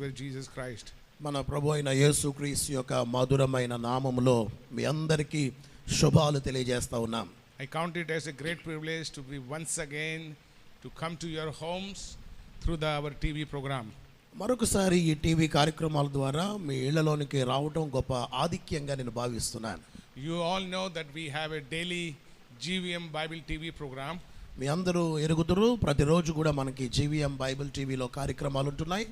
with Jesus Christ. మన ప్రభు అయిన యేసుక్రీస్తు యొక్క మధురమైన నామములో మీ అందరికీ శుభాలు తెలియజేస్తా ఉన్నాం. I count it as a great privilege to be once again to come to your homes through our TV program. మరొకసారి ఈ టీవీ కార్యక్రమాల ద్వారా మీ ఇళ్లలోనికి రావడం గొప్ప ఆధిక్యంగా నేను భావిస్తున్నాను. You all know that we have a daily GVM Bible TV program. మీ అందరూ ఎరుగుదురు, ప్రతిరోజు కూడా మనకి జీవీఎం బైబిల్ టీవీలో కార్యక్రమాలు ఉంటున్నాయి.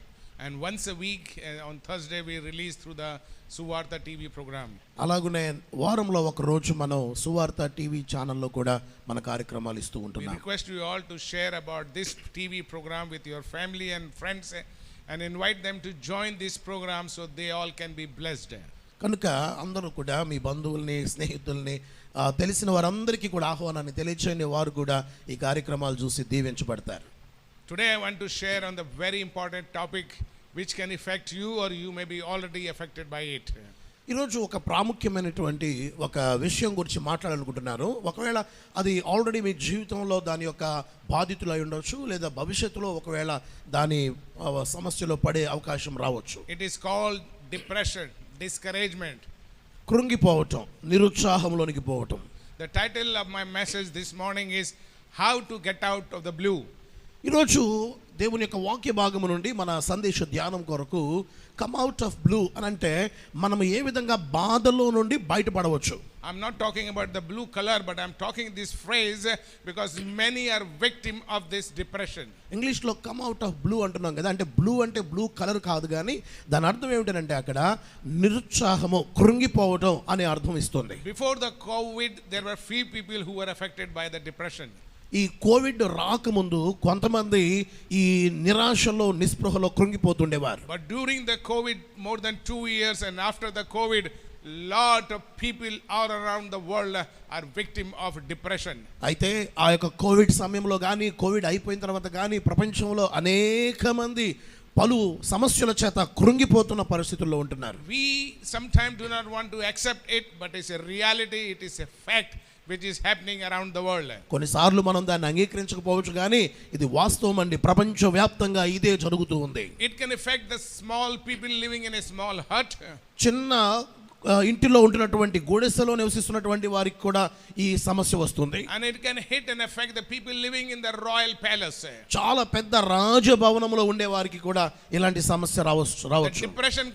And once a week on Thursday we release through the Suvarta TV program. అలాగనే వారంలో ఒక రోజు మనం సువార్త టీవీ ఛానల్లో కూడా మన కార్యక్రమాలు ఇస్తూ We ఉంటున్నాం. request you all to share about this TV program with your family and friends and invite them to join this program so they all can be blessed. కనుక అందరూ కూడా మీ బంధువుల్ని, స్నేహితుల్ని, తెలిసిన వారందరికీ కూడా ఆహ్వానాన్ని తెలియచేయండి. వారు కూడా ఈ కార్యక్రమాలు చూసి దీవించబడతారు. Today I want to share on the very important topic which can affect you or you may be already affected by it. ఈరోజు ఒక ప్రాముఖ్యమైనటువంటి ఒక విషయం గురించి మాట్లాడాలనుకుంటున్నారు. ఒకవేళ అది ఆల్రెడీ మీ జీవితంలో దాని యొక్క బాధితులై ఉండొచ్చు, లేదా భవిష్యత్తులో ఒకవేళ దాని సమస్యలో పడే అవకాశం రావచ్చు. It is called depression, discouragement. కృంగిపోవటం, నిరుత్సాహంలోనికి పోవటం. The title of my message this morning is how to get out of the blue. ఈరోజు దేవుని యొక్క వాక్య భాగము నుండి మన సందేశ ధ్యానం కొరకు కమ్ అవుట్ ఆఫ్ బ్లూ అని అంటే మనం ఏ విధంగా బాధలో నుండి బయటపడవచ్చు. I'm not talking about the blue color, but I'm talking this phrase because many are victim of this depression. ఇంగ్లీష్లో కమ్ అవుట్ ఆఫ్ బ్లూ అంటున్నాం కదా, అంటే బ్లూ అంటే బ్లూ కలర్ కాదు, కానీ దాని అర్థం ఏమిటంటే అక్కడ నిరుత్సాహము, కృంగిపోవటం అనే అర్థం ఇస్తుంది. Before the COVID, there were few people who were affected by the depression. ఈ కోవిడ్ రాకముందు కొంతమంది ఈ నిరాశలో, నిస్పృహలో కృంగిపోతుండేవారు. But during the COVID, more than 2 years, and after the COVID, lot of people all around the world are victim of depression. అయితే ఆ యొక్క Covid సమయంలో కానీ, కోవిడ్ అయిపోయిన తర్వాత కానీ ప్రపంచంలో అనేక మంది పలు సమస్యల చేత కృంగిపోతున్న పరిస్థితుల్లో ఉంటున్నారు. We sometimes do not want to accept it, but it's a reality, it is a fact which is happening around the world. కొన్నిసార్లు మనం దాన్ని అంగీకరించకపోవచ్చు, కానీ ఇది వాస్తవం అండి. ప్రపంచవ్యాప్తంగా ఇదే జరుగుతూ ఉంది. It can affect the small people living in a small hut. చిన్న ఇంటిలో ఉంటున్నటువంటి గుడిసెలో నివసిస్తున్నటువంటి వారికి కూడా ఈ సమస్య వస్తుంది. And it can hit and affect the people living in the royal palace. చాలా పెద్ద రాజభవనంలో ఉండే వారికి కూడా ఇలాంటి సమస్య రావచ్చు. The depression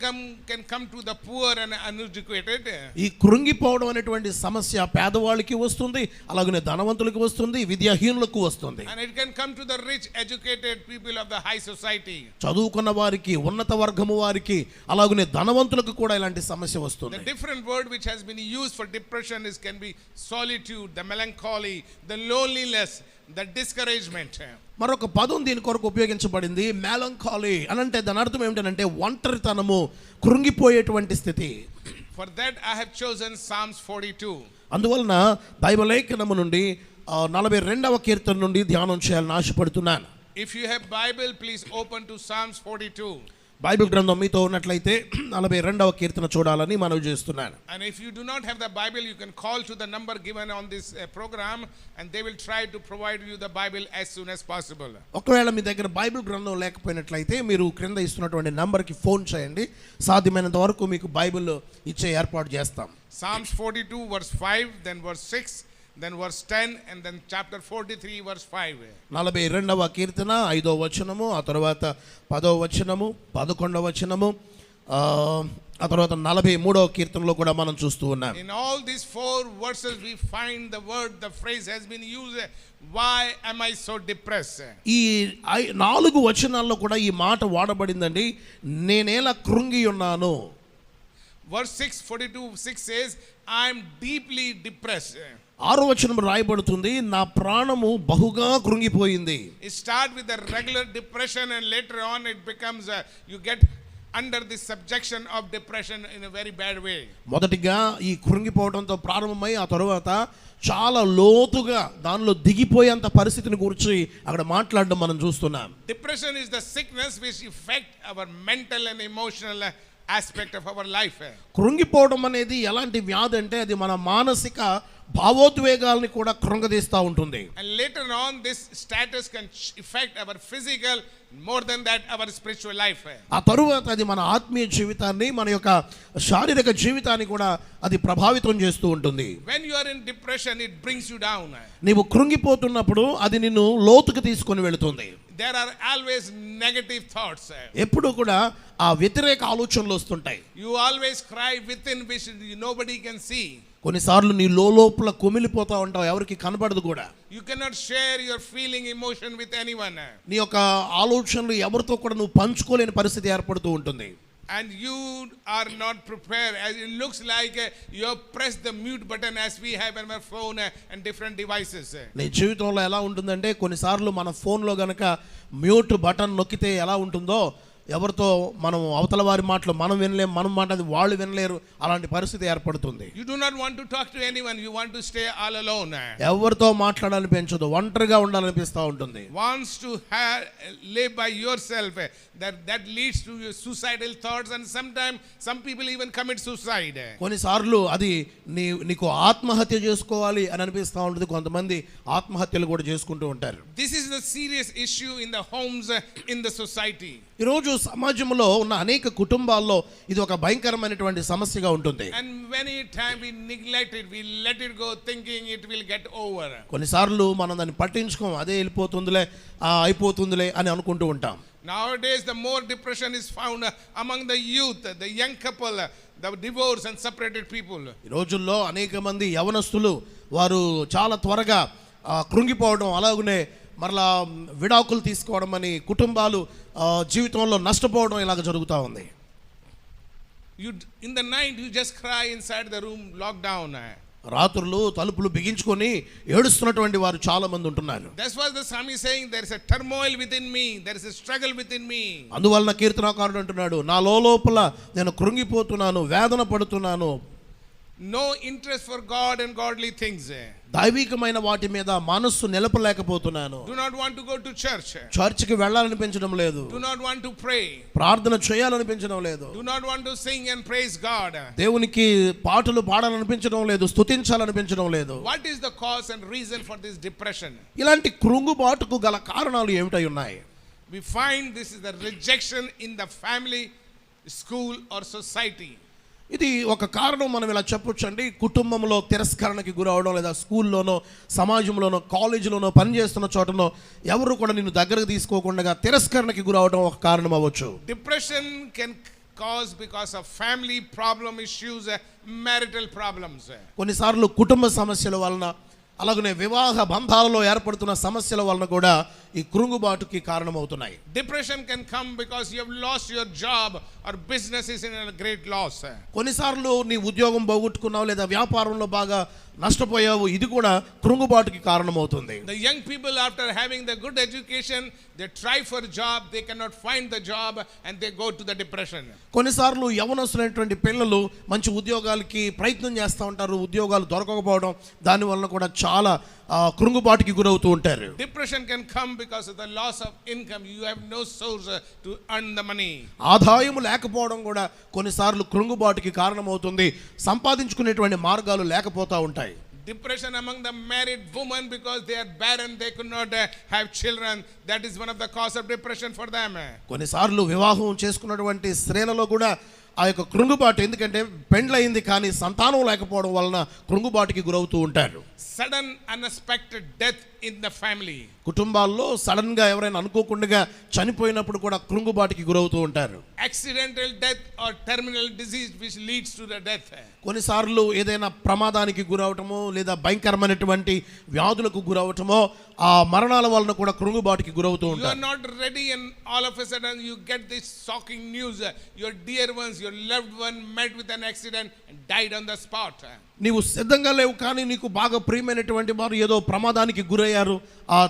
can come to the poor and uneducated. ఈ కృంగిపోవడం అనేటువంటి సమస్య పేదవాళ్ళకి వస్తుంది, అలాగనే ధనవంతులకు వస్తుంది, విద్యాహీనులకు వస్తుంది. And it can come to the rich educated people of the high society. చదువుకున్న వారికి, ఉన్నత వర్గము వారికి, అలాగనే ధనవంతులకు కూడా ఇలాంటి సమస్య వస్తుంది. The different word which has been used for depression can be solitude, the melancholy, the loneliness, the discouragement. మరొక పదం దీని కొరకు ఉపయోగించబడింది, melancholy అని అంటే దాని అర్థం ఏమిటంటే ఒంటరితనము, కృంగిపోయేటువంటి స్థితి. For that I have chosen Psalms 42. అందువలన దైవలేఖనము నుండి 42వ కీర్తన నుండి ధ్యానం చేయాలని ఆశపడుతున్నాను. If you have Bible, please open to Psalms 42. Bible గ్రంథం మీతో ఉన్నట్లయితే 42వ కీర్తన చూడాలని మనవి చేస్తున్నాను. And if you do not have the Bible, you can call to the number given on this program and they will try to provide you the Bible as soon as possible. ఒకవేళ మీ దగ్గర Bible గ్రంథం లేకపోయినట్లయితే మీరు క్రింద ఇస్తున్నటువంటి నంబర్కి phone చేయండి, సాధ్యమైనంత వరకు మీకు బైబిల్ ఇచ్చే ఏర్పాటు చేస్తాం. Psalms 42 verse 5, then verse 6, then verse 10, and then chapter 43 verse 5. 42వ కీర్తన 5వ వచనము, ఆ తర్వాత 10వ వచనము, 11వ వచనము, ఆ తర్వాత 43వ కీర్తనలో కూడా మనం చూస్తూ ఉన్నాం. In all these 4 verses we find the word, the phrase has been used, why am I so depressed? ఈ 4 వచనాల్లో కూడా ఈ మాట వాడబడిందండి, నేనేలా కృంగి ఉన్నాను. Verse 6, 42:6 says, I am deeply depressed. 6వ వచనం రాయబడుతుంది, నా ప్రాణము బహుగా కృంగిపోయింది. It starts with a regular depression and later on it becomes you get under the subjection of depression in a very bad way. మొదటిగా ఈ కృంగిపోవడంతో ప్రారంభమై ఆ తర్వాత చాలా లోతుగా దానిలో దిగిపోయేంత పరిస్థితిని గురించి అక్కడ మాట్లాడడం మనం చూస్తున్నాం. Depression is the sickness which affect our mental and emotional aspect of our life. కృంగిపోవడం అనేది ఎలాంటి వ్యాధి అంటే అది మన మానసిక భావోద్వేగాల్ని కూడా కృంగదీస్తూ ఉంటుంది. And later on this status can affect our physical, more than that our spiritual life. ఆ తరువాత అది మన ఆత్మీయ జీవితాన్ని, మన యొక్క శారీరక జీవితాన్ని కూడా అది ప్రభావితం చేస్తూ ఉంటుంది. When you are in depression, it brings you down. నీవు కృంగిపోతున్నప్పుడు అది నిన్ను లోతుకు తీసుకొని వెళుతుంది. There are always negative thoughts. ఎప్పుడు కూడా ఆ వ్యతిరేక ఆలోచనలు వస్తుంటాయి. You always cry within which nobody can see. కొన్నిసార్లు నీ లోపల కుమిలిపోతా ఉంటావు, ఎవరికి కనబడదు కూడా. You cannot share your feeling, emotion with anyone. నీ యొక్క ఆలోచనలు ఎవరితో కూడా నువ్వు పంచుకోలేని పరిస్థితి ఏర్పడుతూ ఉంటుంది. And you are not prepared. As it looks like you have pressed the mute button as we have on our phone and different devices. నీ జీవితంలో ఎలా ఉంటుందంటే కొన్నిసార్లు మన ఫోన్లో గనక మ్యూట్ బటన్ నొక్కితే ఎలా ఉంటుందో, ఎవరితో మనం అవతల వారి మాటలు మనం వినలేం, మనం మాట్లాడి వాళ్ళు వినలేరు, అలాంటి పరిస్థితి ఏర్పడుతుంది. You do not want to talk to anyone, you want to stay all alone. ఎవరితో మాట్లాడాలనిపించదు, ఒంటరిగా ఉండాలనిపిస్తూ ఉంటుంది. Wants to live by yourself, that leads to your suicidal thoughts, and sometimes some people even commit suicide. కొన్నిసార్లు అది నీకు ఆత్మహత్య చేసుకోవాలి అని అనిపిస్తూ ఉంటుంది, కొంతమంది ఆత్మహత్యలు కూడా చేసుకుంటూ ఉంటారు. This is the serious issue in the homes, in the society. ఈరోజు సమాజంలో ఉన్న అనేక కుటుంబాల్లో ఇది ఒక భయంకరమైనటువంటి సమస్యగా ఉంటుంది. And many times we neglect it, we let it go thinking it will get over. కొన్నిసార్లు మనం దాన్ని పట్టించుకోం, అదే వెళ్ళిపోతుందిలే, అయిపోతుందిలే అని అనుకుంటూ ఉంటాం. Nowadays the more depression is found among the youth, the young couple, the divorced and separated people. ఈ రోజుల్లో అనేక మంది యవనస్తులు వారు చాలా త్వరగా కృంగిపోవడం, అలాగనే మరలా విడాకులు తీసుకోవడం అని కుటుంబాలు జీవితంలో నష్టపోవడం ఇలాగ జరుగుతూ ఉంది. In the night you just cry inside the room, locked down. రాత్రులు తలుపులు బిగించుకొని ఏడుస్తున్నటువంటి వారు చాలా మంది ఉంటున్నారు. That's what the psalmist is saying, there is a turmoil within me, there is a struggle within me. అందువలన కీర్తనాకారుడు అంటున్నాడు, నా లోపల నేను కృంగిపోతున్నాను, వేదన పడుతున్నాను. No interest for God and godly things. దైవికమైన వాటి మీద మనస్సు నిలపలేకపోతున్నాను. Do not want to go to church. చర్చికి వెళ్ళాలనిపించడం లేదు. Do not want to pray. ప్రార్థన చేయాలనిపించడం లేదు. Do not want to sing and praise God. దేవునికి పాటలు పాడాలనిపించడం లేదు, స్తుతించాలనిపించడం లేదు. What is the cause and reason for this depression? ఇలాంటి కృంగుబాటుకు గల కారణాలు ఏమిటై ఉన్నాయి? We find this is the rejection in the family, school or society. ఇది ఒక కారణం మనం ఇలా చెప్పొచ్చు అండి. కుటుంబంలో తిరస్కరణకి గురవడం, లేదా స్కూల్లోనో సమాజంలోనో కాలేజీలోనో పనిచేస్తున్న చోటనో ఎవరు కూడా నిన్ను దగ్గరకు తీసుకోకుండా తిరస్కరణకి గురవడం ఒక కారణం అవ్వచ్చు. Depression can cause because of family problem issues, marital problems. కొన్నిసార్లు కుటుంబ సమస్యల వలన, అలాగనే వివాహ బంధాలలో ఏర్పడుతున్న సమస్యల వలన కూడా ఈ కృంగుబాటుకి కారణమవుతున్నాయి. Depression can come because you have lost your job or business is in a great loss. కొన్నిసార్లు నీ ఉద్యోగం పోగొట్టుకున్నావు, లేదా వ్యాపారంలో బాగా నష్టపోయావు, ఇది కూడా కృంగుబాటుకి కారణమవుతుంది. The young people after having the good education, they try for a job, they cannot find the job and they go to the depression. కొన్నిసార్లు యవనస్తులైనటువంటి పిల్లలు మంచి ఉద్యోగాలకి ప్రయత్నం చేస్తూ ఉంటారు, ఉద్యోగాలు దొరకకపోవడం, దాని వలన కూడా చాలా కృంగుబాటుకి గురవుతూ ఉంటారు. Depression can come because of the loss of income. You have no source to earn the money. ఆదాయం లేకపోవడం కూడా కొన్నిసార్లు కృంగుబాటుకి కారణమవుతుంది. సంపాదించుకునేటువంటి మార్గాలు లేకపోతూ ఉంటాయి. Depression among the married women because they are barren, they could not have children. That is one of the cause of depression for them. కొన్నిసార్లు వివాహం చేసుకున్నటువంటి స్త్రీలలో కూడా ఆ యొక్క కృంగుబాటు, ఎందుకంటే పెండ్లయింది కానీ సంతానం లేకపోవడం వలన కృంగుబాటుకి గురవుతూ ఉంటారు. Sudden unexpected death in the family. కుటుంబాల్లో సడన్ గా ఎవరైనా అనుకోకుండా చనిపోయినప్పుడు కూడా కృంగుబాటుకి గురవుతూ ఉంటారు. Accidental death or terminal disease which leads to the death. కొన్నిసార్లు ఏదైనా ప్రమాదానికి గురవటమో, లేదా భయంకరమైనటువంటి వ్యాధులకు గురవటమో, ఆ మరణాల వలన కూడా కృంగుబాటుకి గురవుతూ ఉంటారు. You are not ready and all of a sudden you get this shocking news. Your dear ones, your loved one met with an accident and died on the spot. నీవు సిద్ధంగా లేవు, కానీ నీకు బాగా ప్రియమైనటువంటి వారు ఏదో ప్రమాదానికి గురయ్యారు,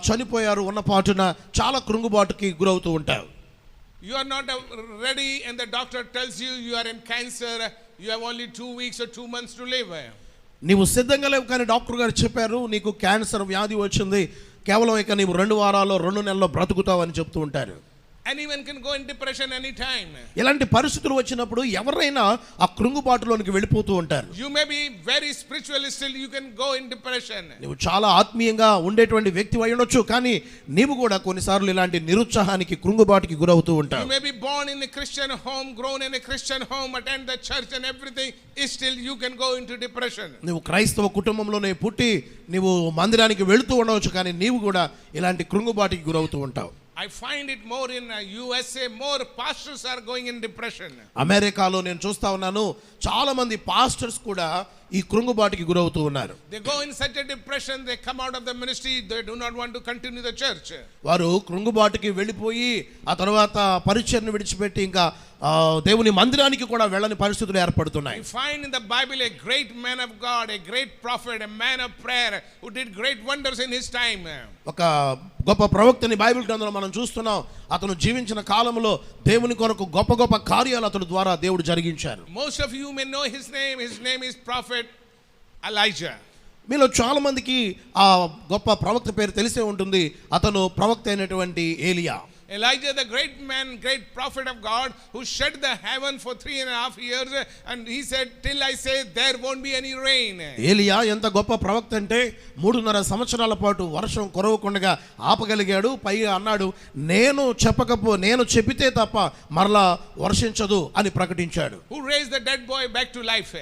చనిపోయారు ఉన్న పాటున చాలా కృంగుబాటుకి గురవుతూ ఉంటారు. You are not ready and the doctor tells you you are in cancer, you have only 2 weeks or 2 months to live. నీవు సిద్ధంగా లేవు, కానీ డాక్టర్ గారు చెప్పారు నీకు క్యాన్సర్ వ్యాధి వచ్చింది, కేవలం ఇక నీవు 2 వారాల్లో 2 నెలల్లో బ్రతుకుతావు అని చెప్తూ ఉంటారు. Anyone can go in depression anytime. ఇలాంటి పరిస్థితులు వచ్చినప్పుడు ఎవరైనా ఆ కృంగుబాటులోనికి వెళ్ళిపోతూ ఉంటారు. You may be very spiritual, still you can go in depression. నువ్వు చాలా ఆత్మీయంగా ఉండేటువంటి వ్యక్తి అయి ఉండొచ్చు, కానీ నీవు కూడా కొన్నిసార్లు ఇలాంటి నిరుత్సాహానికి కృంగుబాటుకి గురవుతూ ఉంటావు. You may be born in a Christian home, grown in a Christian home, attend the church and everything, still you can go into depression. నువ్వు క్రైస్తవ కుటుంబంలోనే పుట్టి నీవు మందిరానికి వెళుతూ ఉండవచ్చు, కానీ నీవు కూడా ఇలాంటి కృంగుబాటుకి గురవుతూ ఉంటావు. I find it more in USA, more pastors are going in depression. అమెరికాలో నేను చూస్తా ఉన్నాను, చాలా మంది పాస్టర్స్ కూడా ఈ కృంగుబాటుకి గురవుతూ ఉన్నారు. They go in such a depression, they come out of the ministry, they do not want to continue the church. వారు కృంగుబాటుకి వెళ్ళిపోయి ఆ తర్వాత పరిచర్యను విడిచిపెట్టి ఇంకా దేవుని మందిరానికి కూడా వెళ్ళని పరిస్థితులు ఏర్పడుతున్నాయి. We find in the Bible a great man of God, a great prophet, a man of prayer who did great wonders in his time. ఒక గొప్ప ప్రవక్తని బైబిల్ గ్రంథంలో మనం చూస్తున్నాం. అతను జీవించిన కాలంలో దేవుని కొరకు గొప్ప గొప్ప కార్యాలు అతని ద్వారా దేవుడు జరిగించారు. Most of you may know his name. His name is Prophet Elijah. మీలో చాలా మందికి ఆ గొప్ప ప్రవక్త పేరు తెలిసే ఉంటుంది. అతను ప్రవక్త అయినటువంటి ఏలియా. Elijah, the great man, great prophet of God, who shut the heaven for 3.5 years, and he said, till I say there won't be any rain. ఏలియా ఎంత గొప్ప ప్రవక్త అంటే 3.5 సంవత్సరాల పాటు వర్షం కురవకుండా ఆపగలిగాడు. పైగా అన్నాడు, నేను చెప్పితే తప్ప మరలా వర్షించదు అని ప్రకటించాడు. Who raised the dead boy back to life?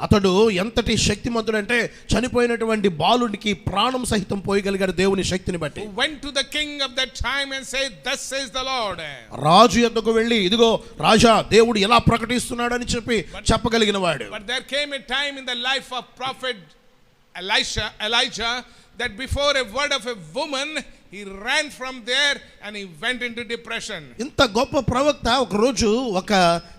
అతడు ఎంతటి శక్తిమంతుడంటే చనిపోయినటువంటి బాలునికి ప్రాణం సహితం పోయగలిగాడు దేవుని శక్తిని బట్టి. Went to the king of that time and said, thus says the Lord. రాజు యొద్దకు వెళ్ళి, ఇదిగో రాజా దేవుడు ఎలా ప్రకటిస్తున్నాడు అని చెప్పగలిగిన వాడు. But there came a time in the life of prophet Elijah that before a word of a woman he ran from there and he went into depression. ఇంత గొప్ప ప్రవక్త ఒక రోజు ఒక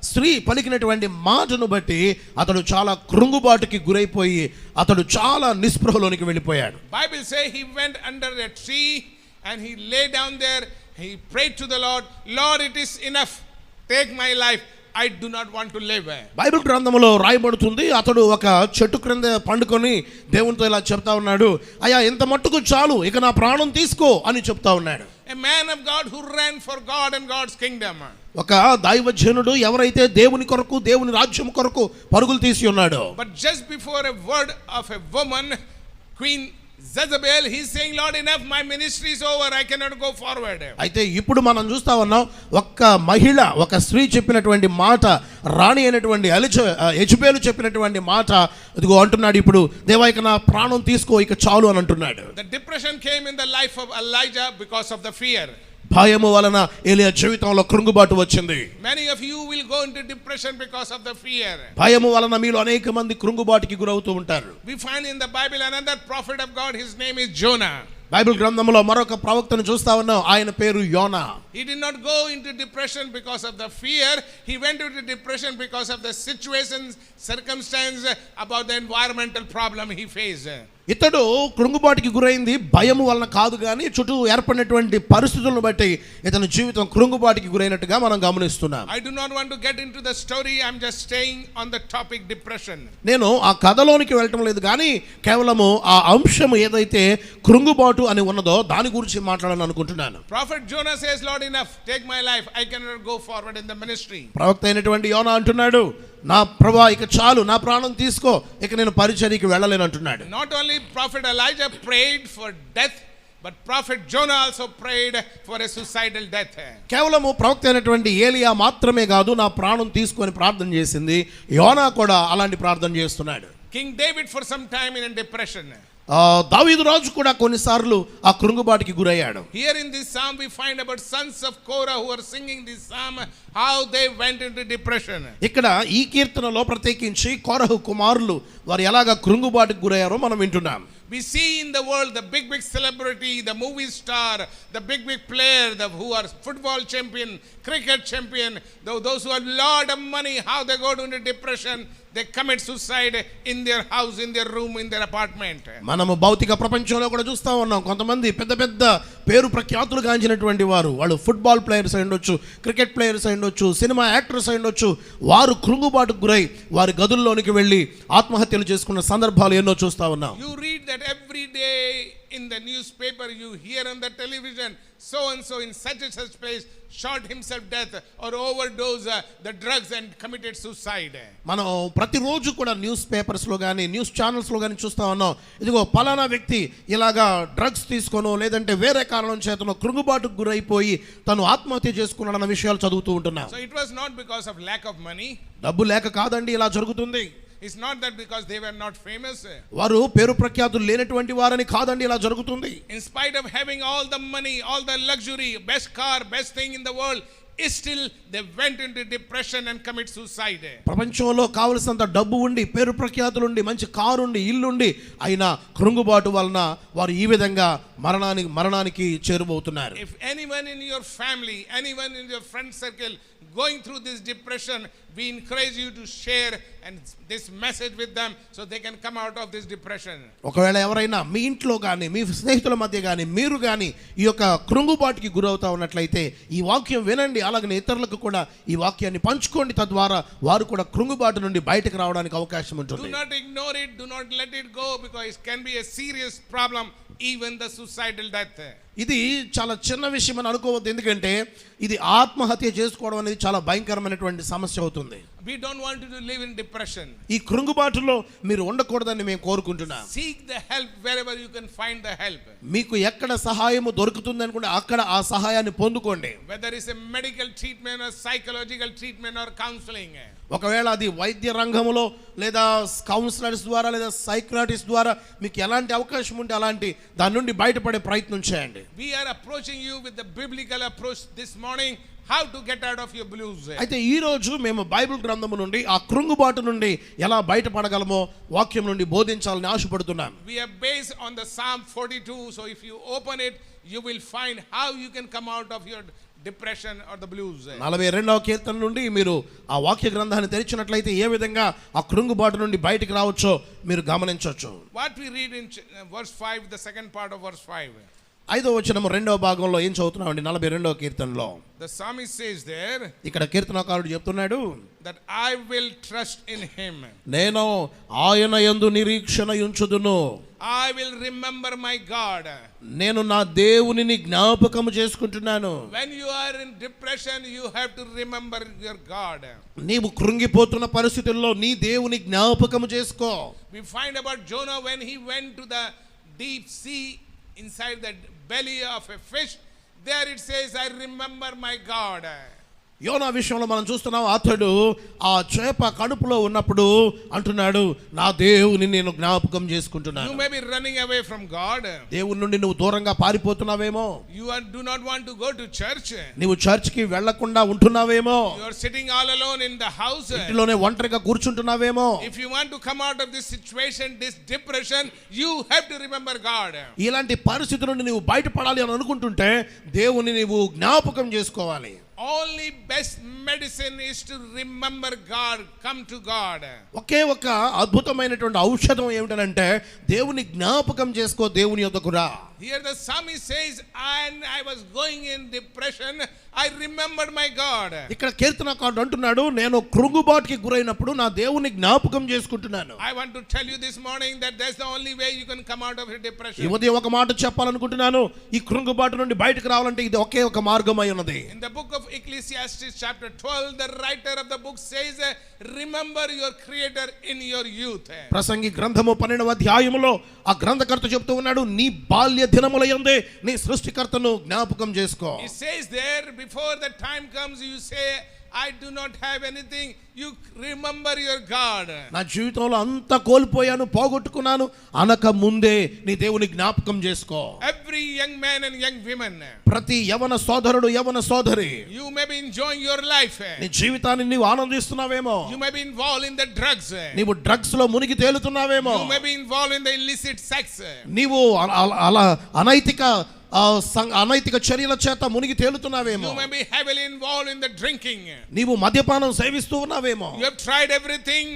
స్త్రీ పలికినటువంటి మాటను బట్టి అతడు చాలా కృంగుబాటుకి గురైపోయి అతడు చాలా నిస్పృహలోనికి వెళ్ళిపోయాడు. Bible say he went under a tree and he lay down there. He prayed to the Lord, Lord, it is enough, take my life, I do not want to live. Bible గ్రంథంలో రాయబడుతుంది, అతడు ఒక చెట్టు క్రింద పండుకొని దేవునితో ఇలా చెప్తా ఉన్నాడు, అయ్యా ఇంత మట్టుకు చాలు, ఇక నా ప్రాణం తీసుకో అని చెప్తా ఉన్నాడు. A man of God who ran for God and God's kingdom. ఒక దైవజనుడు ఎవరైతే దేవుని కొరకు దేవుని రాజ్యం కొరకు పరుగులు తీసి ఉన్నాడో. But just before a word of a woman, Queen Jezebel, he's saying, Lord, enough, my ministry is over, I cannot go forward. అయితే ఇప్పుడు మనం చూస్తా ఉన్నాం, ఒక స్త్రీ చెప్పినటువంటి మాట, రాణి అయినటువంటి యెజబెలు చెప్పినటువంటి మాట, ఇదిగో అంటున్నాడు, ఇప్పుడు దేవా ఇక నా ప్రాణం తీసుకో, ఇక చాలు అని అంటున్నాడు. The depression came in the life of Elijah because of the fear. భయము వలన ఏలియా జీవితంలో కృంగుబాటు వచ్చింది. Many of you will go into depression because of the fear. భయము వలన మీలో అనేక మంది కృంగుబాటుకి గురవుతూ ఉంటారు. We find in the Bible another prophet of God, his name is Jonah. Bible గ్రంథంలో మరొక ప్రవక్తను చూస్తా ఉన్నాం, ఆయన పేరు యోనా. He did not go into depression because of the fear. He went into depression because of the situations, circumstance, about the environmental problem he faced. ఇతడు కృంగుబాటుకి గురైంది భయము వలన కాదు, కానీ చుట్టూ ఏర్పడినటువంటి పరిస్థితులను బట్టి ఇతని జీవితం కృంగుబాటుకి గురైనట్టుగా మనం గమనిస్తున్నాం. I do not want to get into the story. I'm just staying on the topic depression. నేను ఆ కథలోనికి వెళ్ళటం లేదు, కానీ కేవలము ఆ అంశం ఏదైతే కృంగుబాటు అని ఉన్నదో దాని గురించి మాట్లాడాలని అనుకుంటున్నాను. Prophet Jonah says, Lord, enough, take my life, I cannot go forward in the ministry. ప్రవక్త అయినటువంటి యోనా అంటున్నాడు, నా ప్రభువా ఇక చాలు, నా ప్రాణం తీసుకో, ఇక నేను పరిచర్యకి వెళ్ళలేను అంటున్నాడు. Not only prophet Elijah prayed for death, but prophet Jonah also prayed for a suicidal death. కేవలము ప్రవక్త అయినటువంటి ఏలియా మాత్రమే కాదు నా ప్రాణం తీసుకొని ప్రార్థన చేసింది, యోనా కూడా అలాంటి ప్రార్థన చేస్తున్నాడు. King David for some time in a depression. దావీదు రాజు కూడా కొన్నిసార్లు ఆ కృంగుబాటుకి గురయ్యాడు. Here in this psalm we find about sons of Korah who are singing this psalm, how they went into depression. ఇక్కడ ఈ కీర్తనలో ప్రత్యేకించి కోరహు కుమారులు వారు ఎలాగా కృంగుబాటుకి గురయ్యారో మనం వింటున్నాం. We see in the world the big celebrity, the movie star, the big player, who are football champion, cricket champion, those who have lot of money, how they go into depression, they commit suicide in their house, in their room, in their apartment. మనము భౌతిక ప్రపంచంలో కూడా చూస్తా ఉన్నాం, కొంతమంది పెద్ద పేరు ప్రఖ్యాతులు గాంచినటువంటి వారు, వాళ్ళు ఫుట్బాల్ ప్లేయర్స్ అయి ఉండొచ్చు, క్రికెట్ ప్లేయర్స్ అయి ఉండొచ్చు, సినిమా యాక్టర్స్ అయి ఉండొచ్చు, వారు కృంగుబాటుకు గురై వారి గదుల్లోనికి వెళ్ళి ఆత్మహత్యలు చేసుకున్న సందర్భాలు ఎన్నో చూస్తా ఉన్నాం. You read that every day in the newspaper, you hear on the television, so and so in such and such place shot himself death or overdose the drugs and committed suicide. మనం ప్రతిరోజు కూడా news పేపర్స్లో కానీ news ఛానల్స్లో కానీ చూస్తా ఉన్నాం, ఇదిగో పలానా వ్యక్తి ఇలాగా డ్రగ్స్ తీసుకోనో లేదంటే వేరే కారణం చేతనో కృంగుబాటుకు గురైపోయి తను ఆత్మహత్య చేసుకున్నాడన్న విషయాలు చదువుతూ ఉంటున్నాం. So it was not because of lack of money. డబ్బు లేక కాదండి ఇలా జరుగుతుంది. It's not that because they were not famous. వారు పేరు ప్రఖ్యాతులు లేనటువంటి వారని కాదండి ఇలా జరుగుతుంది. In spite of having all the money, all the luxury, best car, best thing in the world, still they went into depression and commit suicide. ప్రపంచంలో కావలసినంత డబ్బు ఉండి పేరు ప్రఖ్యాతులు ఉండి మంచి కారు ఉండి ఇల్లుండి అయినా కృంగుబాటు వలన వారు ఈ విధంగా మరణానికి చేరువవుతున్నారు. If anyone in your family, anyone in your friend circle going through this depression, we encourage you to share and this message with them so they can come out of this depression. ఒకవేళ ఎవరైనా మీ ఇంట్లో కానీ మీ స్నేహితుల మధ్య కానీ మీరు కానీ ఈ యొక్క కృంగుబాటుకి గురవుతా ఉన్నట్లయితే ఈ వాక్యం వినండి, అలాగే ఇతరులకు కూడా ఈ వాక్యాన్ని పంచుకోండి, తద్వారా వారు కూడా కృంగుబాటు నుండి బయటకు రావడానికి అవకాశం ఉంటుంది. Do not ignore it, do not let it go, because it can be a serious problem, even the suicidal death. ఇది చాలా చిన్న విషయం అని అనుకోవద్దు, ఎందుకంటే ఇది ఆత్మహత్య చేసుకోవడం అనేది చాలా భయంకరమైనటువంటి సమస్య అవుతుంది. We don't want you to live in depression. ఈ కృంగుబాటులో మీరు ఉండకూడదని మేము కోరుకుంటున్నాం. Seek the help wherever you can find the help. మీకు ఎక్కడ సహాయము దొరుకుతుంది అనుకుంటే అక్కడ ఆ సహాయాన్ని పొందుకోండి. Whether it's a medical treatment or psychological treatment or counseling. ఒకవేళ అది వైద్య రంగంలో లేదా కౌన్సిలర్స్ ద్వారా లేదా సైకియాట్రిస్ట్ ద్వారా మీకు ఎలాంటి అవకాశం ఉంటే అలాంటి దాని నుండి బయటపడే ప్రయత్నం చేయండి. We are approaching you with the biblical approach this morning, how to get out of your blues. అయితే ఈ రోజు మేము బైబిల్ గ్రంథము నుండి ఆ కృంగుబాటు నుండి ఎలా బయటపడగలమో వాక్యం నుండి బోధించాలని ఆశపడుతున్నాం. We are based on the Psalm 42, so if you open it, you will find how you can come out of your depression or the blues. 42వ కీర్తన నుండి మీరు ఆ వాక్య గ్రంథాన్ని తెరిచినట్లయితే ఏ విధంగా ఆ కృంగుబాటు నుండి బయటికి రావచ్చో మీరు గమనించవచ్చు. What we read in verse 5, the second part of verse 5. 5వ వచనము 2వ భాగంలో ఏం చదువుతున్నామండి? 42వ కీర్తనలో The psalmist says there, ఇక్కడ కీర్తనకారుడు చెప్తున్నాడు, that I will trust in him. నేను ఆయన యందు నిరీక్షణ ఉంచుదును. I will remember my God. నేను నా దేవునిని జ్ఞాపకము చేసుకుంటున్నాను. When you are in depression, you have to remember your God. నీవు కృంగిపోతున్న పరిస్థితుల్లో నీ దేవుని జ్ఞాపకము చేసుకో. We find about Jonah when he went to the deep sea inside the belly of a fish. There it says, I remember my God. యోనా విషయంలో మనం చూస్తున్నాం, అతడు ఆ చేప కడుపులో ఉన్నప్పుడు అంటున్నాడు, నా దేవుని నేను జ్ఞాపకం చేసుకుంటున్నాను. You may be running away from God. దేవుని నుండి నువ్వు దూరంగా పారిపోతున్నావేమో. You do not want to go to church. నువ్వు చర్చ్కి వెళ్లకుండా ఉంటున్నావేమో. You are sitting all alone in the house. ఇంట్లోనే ఒంటరిగా కూర్చుంటున్నావేమో. If you want to come out of this situation, this depression, you have to remember God. ఇలాంటి పరిస్థితి నుండి నువ్వు బయటపడాలి అని అనుకుంటుంటే దేవుని నీవు జ్ఞాపకం చేసుకోవాలి. Only best medicine is to remember God, come to God. ఒకే ఒక అద్భుతమైనటువంటి ఔషధం ఏమిటంటే దేవుని జ్ఞాపకం చేసుకో, దేవుని యొద్దకు రా. Here the psalmist says, and I was going in depression, I remembered my God. ఇక్కడ కీర్తనకారుడు అంటున్నాడు, నేను కృంగుబాటుకి గురైనప్పుడు నా దేవుని జ్ఞాపకం చేసుకుంటున్నాను. I want to tell you this morning that that's the only way you can come out of your depression. ఈ ఉదయం ఒక మాట చెప్పాలనుకుంటున్నాను, ఈ కృంగుబాటు నుండి బయటకు రావాలంటే ఇది ఒకే ఒక మార్గం అయి ఉన్నది. In the book of Ecclesiastes chapter 12, the writer of the book says, remember your creator in your youth. ప్రసంగి గ్రంథము 12వ అధ్యాయములో ఆ గ్రంథకర్త చెప్తూ ఉన్నాడు, నీ బాల్య దినములయందే నీ సృష్టికర్తను జ్ఞాపకం చేసుకో. It says there, before the time comes you say, I do not have anything, you remember your God. నా జీవితంలో అంత కోల్పోయాను, పోగొట్టుకున్నాను అనక ముందే నీ దేవుని జ్ఞాపకం చేసుకో. Every young man and young woman, ప్రతి యవన సోదరుడు యవన సోదరి, you may be enjoying your life. నీ జీవితాన్ని నీవు ఆనందిస్తున్నావేమో. You may be involved in the drugs. నీవు డ్రగ్స్ లో మునిగి తేలుతున్నావేమో. You may be involved in the illicit sex. నీవు అలా అనైతిక చర్యల చేత మునిగి తేలుతున్నావేమో. You may be heavily involved in the drinking. నీవు మద్యపానం సేవిస్తూ ఉన్నావేమో. You have tried everything.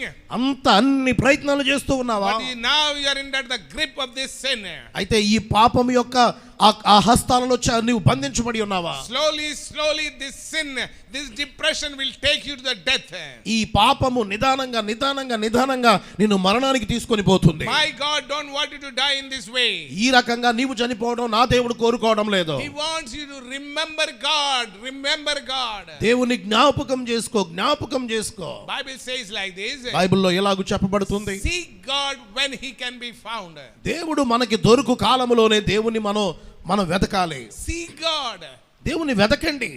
అన్ని ప్రయత్నాలు చేస్తూ ఉన్నావా? But now you are under the grip of this sin. అయితే ఈ పాపం యొక్క ఆ హస్తాలలో నీవు బంధించబడి ఉన్నావా? Slowly this sin, this depression will take you to the death. ఈ పాపము నిదానంగా నిన్ను మరణానికి తీసుకొని పోతుంది. My God don't want you to die in this way. ఈ రకంగా నీవు చనిపోవడం నా దేవుడు కోరుకోవడం లేదు. He wants you to remember God. దేవుని జ్ఞాపకం చేసుకో. Bible says like this. బైబిల్లో ఎలాగూ చెప్పబడుతుంది, seek God when he can be found. దేవుడు మనకి దొరుకు కాలములోనే దేవుని మనం వెతకాలి. Seek God. దేవుని వెతకండి.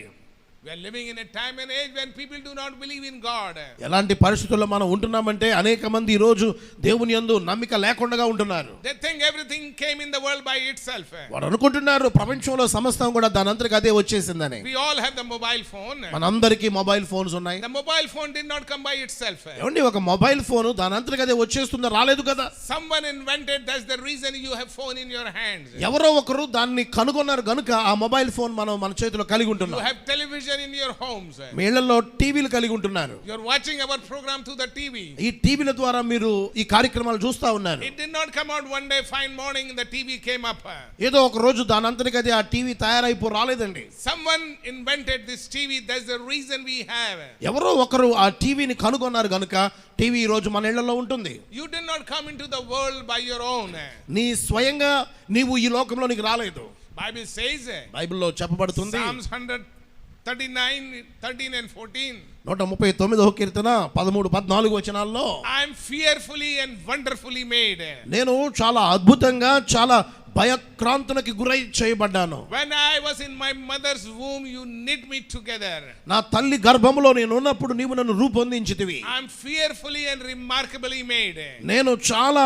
We are living in a time and age when people do not believe in God. ఎలాంటి పరిస్థితుల్లో మనం ఉంటున్నామంటే అనేక మంది ఈ రోజు దేవుని యందు నమ్మిక లేకుండా ఉంటున్నారు. They think everything came in the world by itself. వారు అనుకుంటున్నారు ప్రపంచంలో సమస్తం కూడా దానంతటికి అదే వచ్చేసిందని. We all have the mobile phone. మనందరికీ మొబైల్ ఫోన్స్ ఉన్నాయి. The mobile phone did not come by itself. ఏమండి, ఒక మొబైల్ ఫోన్ దానంతటికి అదే వచ్చేస్తుందా? రాలేదు కదా. Someone invented, that's the reason you have phone in your hands. ఎవరో ఒకరు దాన్ని కనుగొన్నారు గనుక ఆ మొబైల్ ఫోన్ మన చేతిలో కలిగి ఉంటున్నాం. You have television in your homes. మీ ఇళ్ళల్లో టీవీలు కలిగి ఉంటున్నారు. You are watching our program through the TV. ఈ టీవీల ద్వారా మీరు ఈ కార్యక్రమాలు చూస్తా ఉన్నారు. It did not come out one day fine morning the TV came up. ఏదో ఒక రోజు దానంతటికి అది ఆ టీవీ తయారైపో రాలేదండి. Someone invented this TV, that's the reason we have. ఎవరో ఒకరు ఆ టీవీని కనుగొన్నారు గనుక టీవీ ఈ రోజు మన ఇళ్ళల్లో ఉంటుంది. You did not come into the world by your own. నీ స్వయంగా నీవు ఈ లోకంలోనికి రాలేదు. Bible says, బైబిల్లో చెప్పబడుతుంది, Psalms 139, 13 and 14. 139వ కీర్తన 13-14 వచనాల్లో, I am fearfully and wonderfully made. నేను చాలా అద్భుతంగా చాలా భయక్రాంతునికి గురై చేయబడ్డాను. When I was in my mother's womb you knit me together. నా తల్లి గర్భములో నేను ఉన్నప్పుడు నీవు నన్ను రూపొందించితివి. I am fearfully and remarkably made. నేను చాలా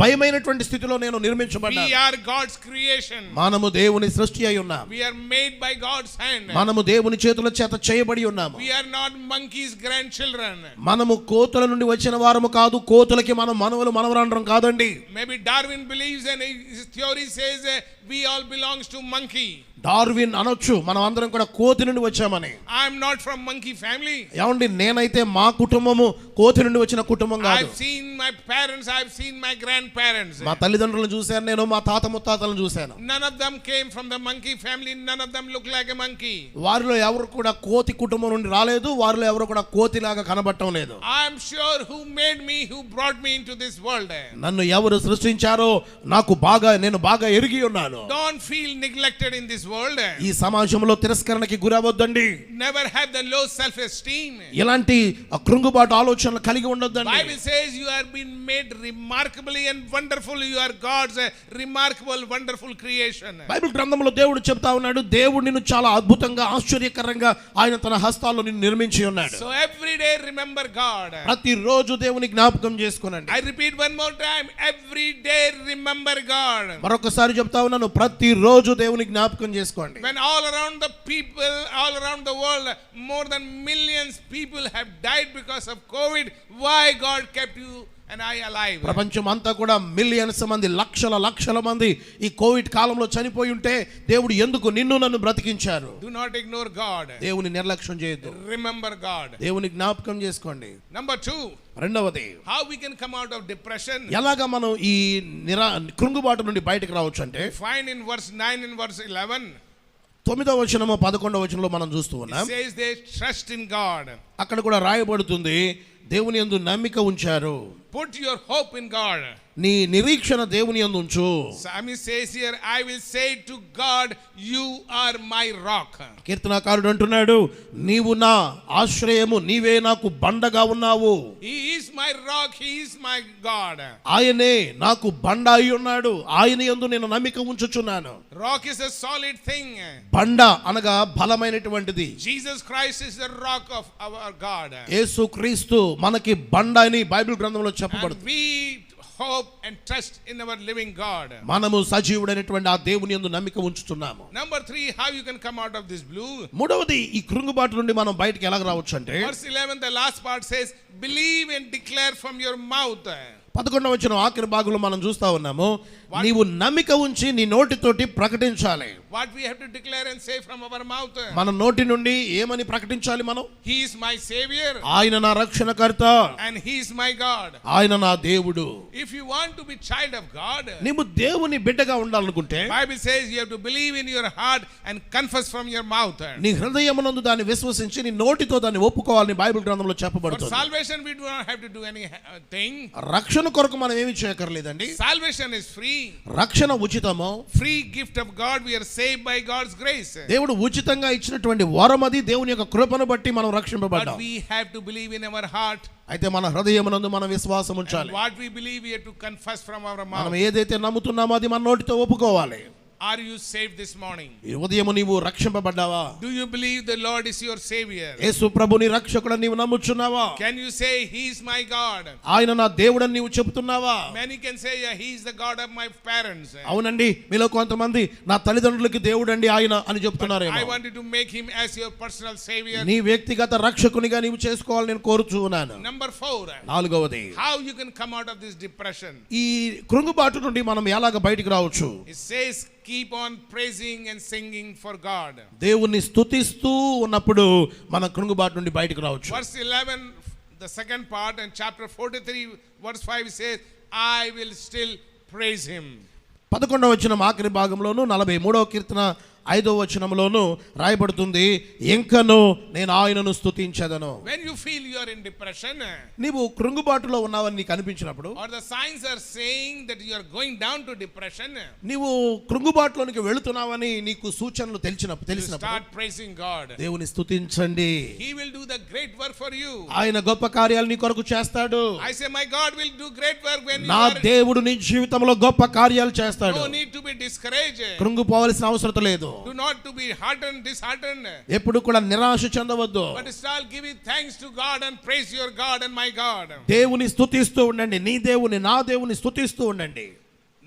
భయమైనటువంటి స్థితిలో నేను నిర్మించబడ్డాను. We are God's creation. మనము దేవుని సృష్టి అయి ఉన్నాము. We are made by God's hand. మనము దేవుని చేతుల చేత చేయబడి ఉన్నాము. We are not monkeys' grandchildren. మనము కోతుల నుండి వచ్చిన వారము కాదు, కోతులకి మనం మనవరాండ్రం కాదండి. Maybe Darwin believes and his theory says we all belongs to monkey. Darwin అనొచ్చు మనం అందరం కూడా కోతి నుండి వచ్చామని. I am not from monkey family. ఏమండి, నేనైతే మా కుటుంబము కోతి నుండి వచ్చిన కుటుంబం కాదు. I have seen my parents, I have seen my grandparents. మా తల్లిదండ్రులను చూశాను, నేను మా తాత ముత్తాతలను చూశాను. None of them came from the monkey family, none of them look like a monkey. వారిలో ఎవరు కూడా కోతి కుటుంబం నుండి రాలేదు, వారిలో ఎవరు కూడా కోతిలాగా కనబడటం లేదు. I am sure who made me, who brought me into this world. నన్ను ఎవరు సృష్టించారో నేను బాగా ఎరిగి ఉన్నాను. Don't feel neglected in this world. ఈ సమాజంలో తిరస్కరణకి గురవద్దండి. Never have the low self esteem. ఎలాంటి కృంగుబాటు ఆలోచనలు కలిగి ఉండొద్దండి. Bible says you are been made remarkably and wonderful. You are God's remarkable wonderful creation. Bible గ్రంథంలో దేవుడు చెప్తా ఉన్నాడు, దేవుడు నిన్ను చాలా అద్భుతంగా ఆశ్చర్యకరంగా ఆయన తన హస్తాల్లో నిన్ను నిర్మించి ఉన్నాడు. So every day remember God. ప్రతిరోజు దేవుని జ్ఞాపకం చేసుకోనండి. I repeat one more time, every day remember God. మరొకసారి చెప్తా ఉన్నాను, ప్రతిరోజు దేవుని జ్ఞాపకం చేసుకోండి. When all around the people, all around the world, more than millions people have died because of COVID, why God kept you and I alive? ప్రపంచం అంతా కూడా మిలియన్స్ మంది, లక్షల మంది ఈ కోవిడ్ కాలంలో చనిపోయి ఉంటే దేవుడు ఎందుకు నిన్ను నన్ను బ్రతికించారు? Do not ignore God. దేవుని నిర్లక్ష్యం చేయొద్దు. Remember God. దేవుని జ్ఞాపకం చేసుకోండి. Number 2, రెండవది, how we can come out of depression. ఎలాగా మనం ఈ కృంగుబాటు నుండి బయటకు రావచ్చు అంటే, find in verse 9 and verse 11. 9వ వచనము 11వ వచనంలో మనం చూస్తూ ఉన్నాం. It says they trust in God. అక్కడ కూడా రాయబడుతుంది, దేవుని యందు నమ్మిక ఉంచారు. Put your hope in God. నీ నిరీక్షణ దేవుని యందు ఉంచు. Psalmist says here, I will say to God, you are my rock. కీర్తనకారుడు అంటున్నాడు, నీవు నా ఆశ్రయము, నీవే నాకు బండగా ఉన్నావు. He is my rock, he is my God. ఆయనే నాకు బండ అయి ఉన్నాడు, ఆయన యందు నేను నమ్మిక ఉంచుచున్నాను. Rock is a solid thing. బండ అనగా బలమైనటువంటిది. Jesus Christ is the rock of our God. యేసుక్రీస్తు మనకి బండ అని బైబిల్ గ్రంథంలో చెప్పబడుతుంది. We hope and trust in our living God. మనము సజీవుడైనటువంటి ఆ దేవుని యందు నమ్మిక ఉంచుతున్నాము. Number 3, how you can come out of this blue. మూడవది, ఈ కృంగుబాటు నుండి మనం బయటికి ఎలా రావచ్చు అంటే, verse 11, the last part says, believe and declare from your mouth. 11వ వచనం ఆఖరి భాగంలో మనం చూస్తా ఉన్నాము, నీవు నమ్మిక ఉంచి నీ నోటితోటి ప్రకటించాలి. What we have to declare and say from our mouth. మన నోటి నుండి ఏమని ప్రకటించాలి మనం? He is my savior. ఆయన నా రక్షణకర్త. And he is my God. ఆయన నా దేవుడు. If you want to be child of God, నీవు దేవుని బిడ్డగా ఉండాలనుకుంటే Bible says you have to believe in your heart and confess from your mouth. నీ హృదయమునందు దాన్ని విశ్వసించి నీ నోటితో దాన్ని ఒప్పుకోవాలని బైబిల్ గ్రంథంలో For చెప్పబడుతుంది. salvation we do not have to do any thing. రక్షణ కొరకు మనం ఏమీ చేయక్కర్లేదండి. Salvation is free. రక్షణ ఉచితము. Free gift of God. We are saved by God's grace. దేవుడు ఉచితంగా ఇచ్చినటువంటి వరం అది. దేవుని యొక్క కృపను బట్టి మనం రక్షింపబడ్డాం. But we have to believe in our heart. అయితే మన హృదయమునందు మనం విశ్వాసం ఉంచాలి. And what we believe we have to confess from our mouth. మనం ఏదైతే నమ్ముతున్నామో అది మన నోటితో ఒప్పుకోవాలి. Are you saved this morning? ఈ ఉదయం నీవు రక్షింపబడ్డావా? Do you believe the Lord is your savior? యేసు ప్రభుని రక్షకుడని నీవు నమ్ముచున్నావా? Can you say he is my God? ఆయన నా దేవుడని నీవు చెప్తున్నావా? Many can say yeah, he is the God of my parents. అవునండి, మీలో కొంతమంది నా తల్లిదండ్రులకి దేవుడండి ఆయన అని చెప్తున్నారేమో. I wanted to make him as your personal savior. నీ వ్యక్తిగత రక్షకునిగా నీవు చేసుకోవాలని నేను కోరుచున్నాను. Number 4. నాలుగవది, how you can come out of this depression. ఈ కృంగుబాటు నుండి మనం ఎలాగ బయటికి రావచ్చు? It says keep on praising and singing for God. దేవుణ్ణి స్తుతిస్తూ ఉన్నప్పుడు మన కృంగుబాటు నుండి బయటికి రావచ్చు. Verse 11, the second part, and chapter 43 verse 5 says I will still praise him. 11వ వచనం ఆఖరి భాగంలోను 43వ కీర్తన 5వ వచనంలోను రాయబడుతుంది, ఇంకను నేను ఆయనను స్తుతించెదను. When you feel you are in depression, నీవు కృంగుబాటులో ఉన్నావని నీకు అనిపించినప్పుడు, or the signs are saying that you are going down to depression, నీవు కృంగుబాటులోనికి వెళుతున్నావని నీకు సూచనలు తెలిసినప్పుడు start praising God. దేవుని స్తుతించండి. He will do the great work for you. ఆయన గొప్ప కార్యాలు నీ కొరకు చేస్తాడు. I say my God will do great work when నా you are. దేవుడు నీ జీవితంలో గొప్ప కార్యాలు చేస్తాడు. No need to be discouraged. కృంగిపోవాల్సిన అవసరం లేదు. Do not to be hardened, disheartened. ఎప్పుడు కూడా నిరాశ చెందవద్దు. But start giving thanks to God and praise your God and my God. దేవుని స్తుతిస్తూ ఉండండి. నీ దేవుని నా దేవుని స్తుతిస్తూ ఉండండి.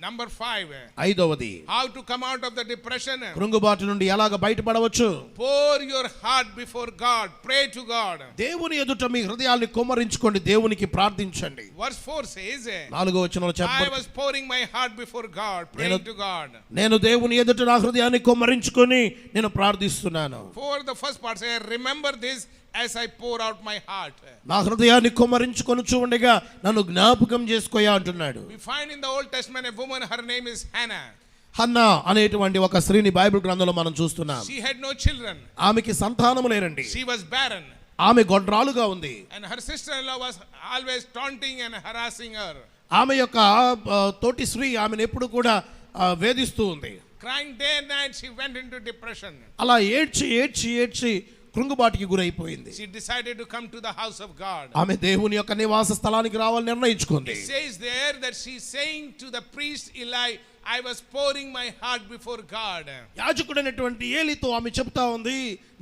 Number 5. 5వది, how to come out of the depression. కృంగుబాటు నుండి ఎలాగ బయటపడవచ్చు? Pour your heart before God. Pray to God. దేవుని ఎదుట మీ హృదయాన్ని కుమ్మరించుకోండి, దేవునికి ప్రార్థించండి. Verse 4 says 4వ వచనంలో I చెప్పబడింది, was pouring my heart before God, praying to God. నేను దేవుని ఎదుట నా హృదయాన్ని కుమ్మరించుకొని నేను ప్రార్థిస్తున్నాను. For the first part say remember this as I pour out my heart. నా హృదయాన్ని కుమ్మరించుకొని చూడగా నన్ను జ్ఞాపకం చేసుకోయా అంటున్నాడు. We find in the Old Testament a woman, her name is Hannah. Hannah అనేటువంటి ఒక స్త్రీని బైబిల్ గ్రంథంలో మనం చూస్తున్నాం. She had no children. ఆమెకి సంతానము లేరండి. She was barren. ఆమె గొడ్రాలుగా ఉంది. And her sister-in-law was always taunting and harassing her. ఆమె యొక్క తోటి స్త్రీ ఆమెను ఎప్పుడు కూడా వేధిస్తూ ఉంది. Crying day and night, she went into depression. అలా ఏడ్చి ఏడ్చి ఏడ్చి కృంగుబాటుకి గురైపోయింది. She decided to come to the house of God. ఆమె దేవుని యొక్క నివాస స్థలానికి రావాలని నిర్ణయించుకుంది. It says there that she saying to the priest Eli, I was pouring my heart before God. యాజకుడైనటువంటి ఏలీతో ఆమె చెప్తా ఉంది,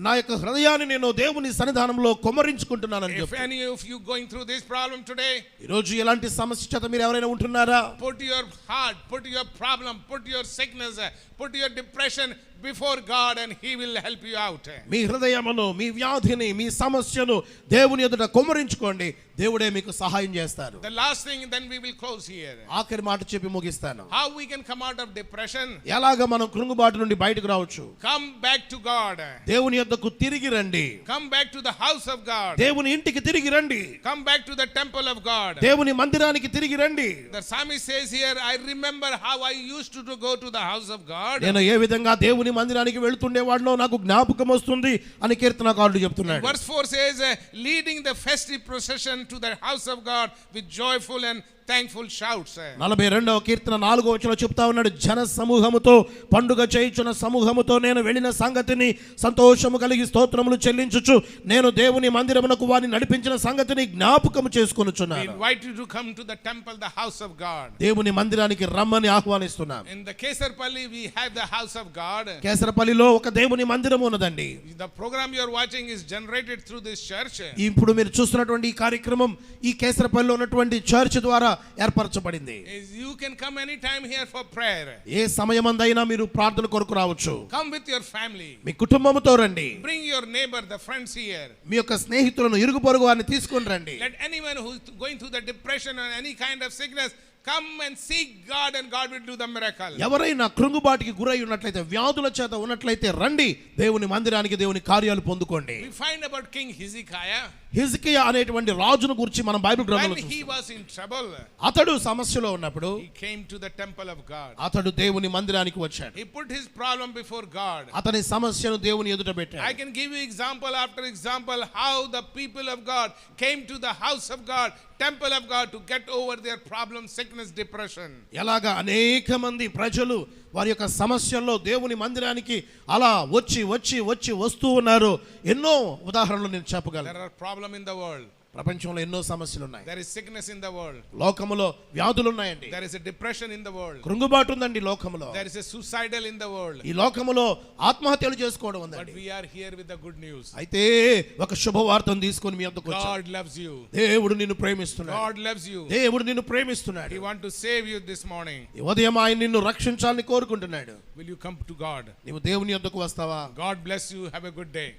నా యొక్క హృదయాన్ని నేను దేవుని సన్నిధానంలో కుమ్మరించుకుంటున్నానని If చెప్పి. any of you going through this problem today, ఈ రోజు ఎలాంటి సమస్య చేత మీరు ఎవరైనా ఉంటున్నారా? put your heart, put your problem, put your sickness, put your depression before God and he will help you out. మీ హృదయమును, మీ వ్యాధిని, మీ సమస్యను దేవుని ఎదుట కుమ్మరించుకోండి, దేవుడే మీకు సహాయం చేస్తారు. The last thing, then we will close here. ఆఖరి మాట చెప్పి ముగిస్తాను. How we can come out of depression? ఎలాగ మనం కృంగుబాటు నుండి బయటకు రావచ్చు? Come back to God. దేవుని యొద్దకు తిరిగి రండి. Come back to the house of God. దేవుని ఇంటికి తిరిగి రండి. Come back to the temple of God. దేవుని మందిరానికి తిరిగి రండి. The psalmist says here, I remember how I used to go to the house of God. నేను ఏ విధంగా దేవుని మందిరానికి వెళ్తుండేవాడినో నాకు జ్ఞాపకం వస్తుంది అని కీర్తనకారుడు చెప్తున్నాడు. Verse 4 says, leading the festive procession to the house of God with joyful and thankful shouts. 42వ కీర్తన 4వ వచనంలో చెప్తా ఉన్నాడు, జన సమూహముతో పండుగ చేయుచున్న సమూహముతో నేను వెళ్ళిన సంగతిని సంతోషము కలిగి స్తోత్రములు చెల్లించుచు నేను దేవుని మందిరమునకు వారిని నడిపించిన సంగతిని జ్ఞాపకము చేసుకొనుచున్నాను. We invite you to come to the temple, the house of God. దేవుని మందిరానికి రమ్మని ఆహ్వానిస్తున్నాం. In the Kesarpalli we have the house of God. కేసరపల్లిలో ఒక దేవుని మందిరం ఉన్నదండి. The program you are watching is generated through this church. ఇప్పుడు మీరు చూస్తున్నటువంటి ఈ కార్యక్రమం ఈ కేసరపల్లిలో ఉన్నటువంటి చర్చ్ ద్వారా ఏర్పరచబడింది. You can come anytime here for prayer. ఏ సమయమందైనా మీరు ప్రార్థన కొరకు రావచ్చు. Come with your family. మీ కుటుంబముతో రండి. Bring your neighbor, the friends here. మీ యొక్క స్నేహితులను, ఇరుగు పొరుగు వారిని తీసుకొని రండి. Let anyone who is going through the depression or any kind of sickness come and seek God and God will do the miracle. ఎవరైనా కృంగుబాటుకి గురై ఉన్నట్లయితే, వ్యాధుల చేత ఉన్నట్లయితే రండి దేవుని మందిరానికి, దేవుని కార్యాలు పొందుకోండి. We find about King Hezekiah. హిజ్కియా అనేటువంటి రాజును గురించి మనం బైబిల్ గ్రంథంలో When he was in trouble, అతడు సమస్యలో ఉన్నప్పుడు he came to the temple of God. అతడు దేవుని మందిరానికి వచ్చాడు. He put his problem before God. అతని సమస్యను దేవుని ఎదుట పెట్టాడు. I can give you example after example how the people of God came to the house of God, temple of God, to get over their problem, sickness, depression. ఎలాగా అనేక మంది ప్రజలు వారి యొక్క సమస్యల్లో దేవుని మందిరానికి అలా వస్తూ ఉన్నారు. ఎన్నో ఉదాహరణలు నేను చెప్పగలను. There are problems in the world. ప్రపంచంలో ఎన్నో సమస్యలు ఉన్నాయి. There is sickness in the world. లోకములో వ్యాధులు ఉన్నాయండి. There is a depression in the world. కృంగుబాటు ఉందండి లోకములో. There is a suicidal in the world. ఈ లోకములో ఆత్మహత్యలు చేసుకోవడం But ఉందండి. we are here with the good news. అయితే ఒక శుభవార్తను తీసుకొని మీ వద్దకు వచ్చాను. God loves you. దేవుడు నిన్ను ప్రేమిస్తున్నాడు. God loves you. దేవుడు నిన్ను ప్రేమిస్తున్నాడు. He want to save you this morning. ఈ ఉదయం ఆయన నిన్ను రక్షించాలని కోరుకుంటున్నాడు. Will you come to God? నీవు దేవుని వద్దకు వస్తావా? God bless you. Have a good day.